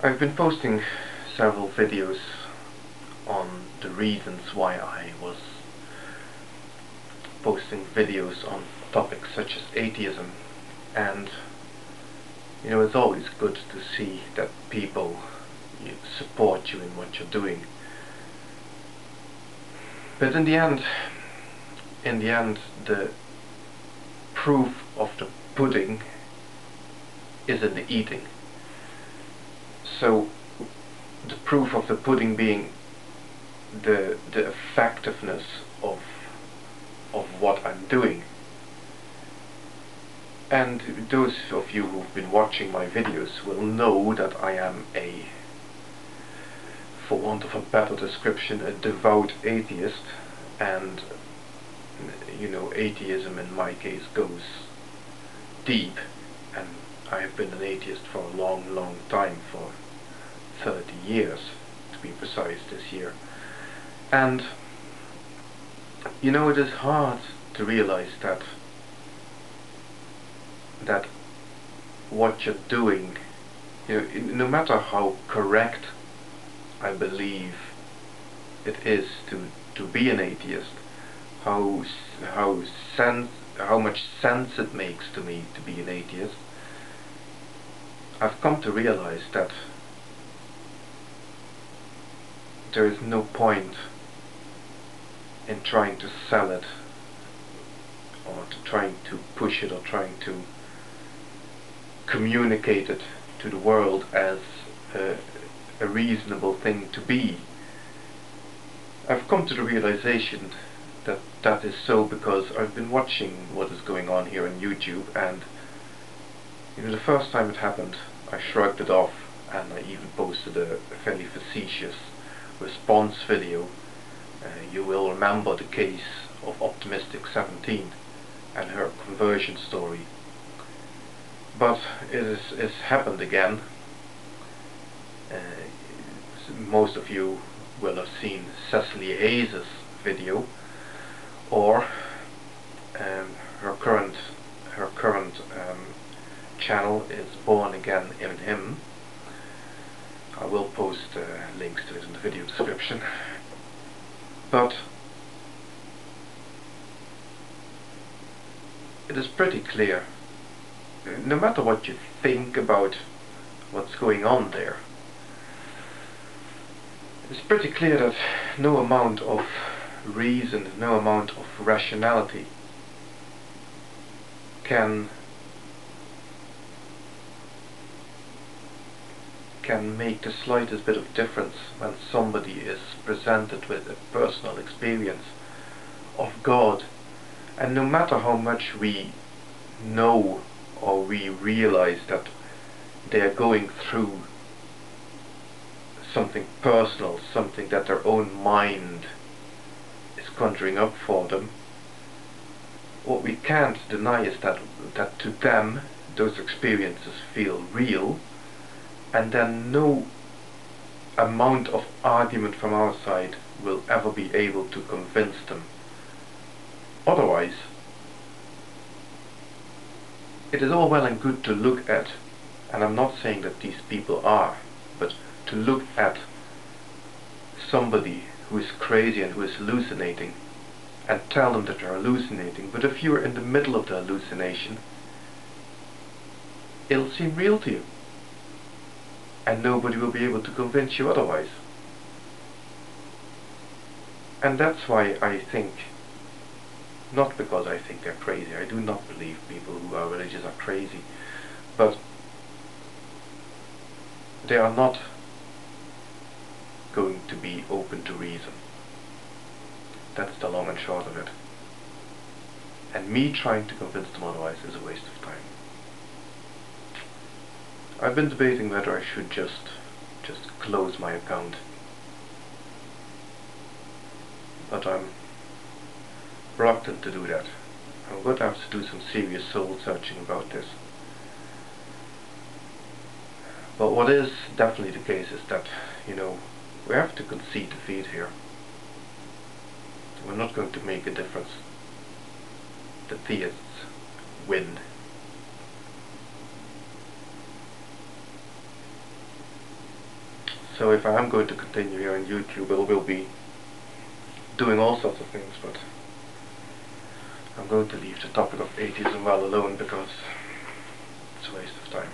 I've been posting several videos on the reasons why I was posting videos on topics such as atheism, and it's always good to see that people support you in what you're doing. But in the end, the proof of the pudding is in the eating. So the proof of the pudding being the effectiveness of what I'm doing. And those of you who've been watching my videos will know that I am for want of a better description, a devout atheist, and atheism in my case goes deep, and I have been an atheist for a long time, for 30 years to be precise this year. And it is hard to realize that what you're doing, no matter how correct I believe it is to be an atheist, how much sense it makes to me to be an atheist, I've come to realize that there is no point in trying to sell it, or trying to push it, or trying to communicate it to the world as a reasonable thing to be. I've come to the realization that that is so because I've been watching what is going on here on YouTube, and the first time it happened I shrugged it off, and I even posted a fairly facetious response video. You will remember the case of Optimistic 17 and her conversion story. But it's happened again. Most of you will have seen Cecily Hayes' video, or her current channel is bornagaininhim. I will post links to it in the video description. But it is pretty clear, no matter what you think about what's going on there, it's pretty clear that no amount of reason, no amount of rationality can make the slightest bit of difference when somebody is presented with a personal experience of God. And no matter how much we know or we realize that they are going through something personal, something that their own mind is conjuring up for them, what we can't deny is that to them those experiences feel real, and then no amount of argument from our side will ever be able to convince them otherwise. It is all well and good to look at, and I'm not saying that these people are, but to look at somebody who is crazy and who is hallucinating and tell them that they're hallucinating, but if you're in the middle of the hallucination, it'll seem real to you, and nobody will be able to convince you otherwise. And that's why I think, not because I think they're crazy, I do not believe people who are religious are crazy, but they are not going to be open to reason. That's the long and short of it. And me trying to convince them otherwise is a waste of time. I've been debating whether I should just close my account, but I'm reluctant to do that. I'm going to have to do some serious soul searching about this. But what is definitely the case is that, we have to concede defeat here. We're not going to make a difference. The theists win. So if I am going to continue here on YouTube, I will be doing all sorts of things, but I'm going to leave the topic of atheism well alone because it's a waste of time.